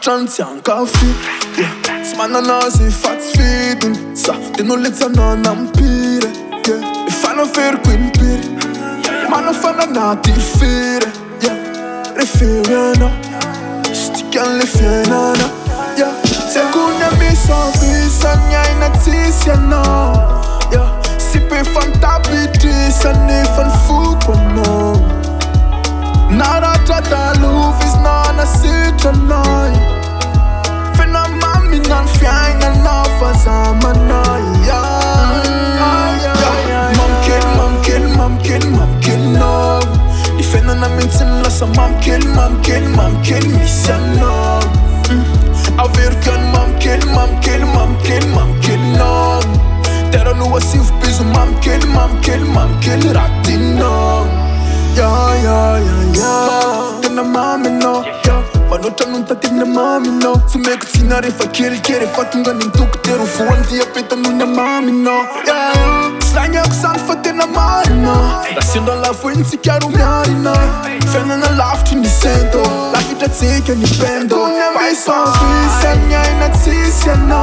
chance yang kafi. Smanana si fats feeding. Sa tino litsa na nampire. Ifana fair queen pire. Mana fana na tifire. Refirana. Stikan lefiana. Segunya misa visa nyai na tisia na. Sipe fantabiti sani fan fukono. Nara tata lufis na na sitanai. Fena mami nan fianga na fazamanai. Mamkin no. Ifena na mintin lasa mamkin misiano. Averkan mamkin no. Tera lua sif piso mamkin ratino. Tena mami no. Panota nunta tigna mami no. Sumeko tinare fa kere fatunga nintuk teru fuanti apeta nuna mami no. Slanga kusan fa tena mari no. Rascendo la fuenzi chiaro miari no. Fena na lafti ni sento. La vita zeke ni pendo. Mai son visa nyai na tisia no.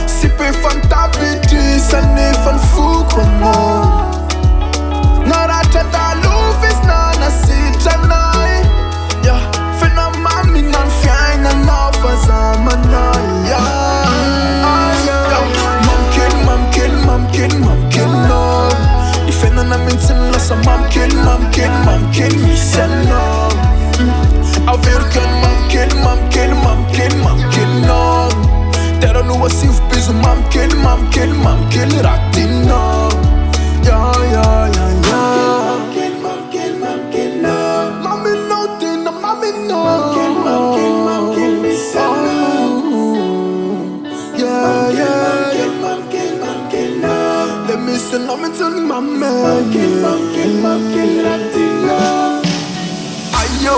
Sipe fantabiti sane fan fukono. Narata da lufis na na sitanai. Fena mami nan fianga na fazamanai. Mamkin no. Ifena na mintin lasa mamkin misiano. Averkan mamkin no. Tera lua sif piso mamkin ratino. Mami no tina mami no. Mamkin misiano. Let me send I'm into my man. Mamkin ratino. Ayo.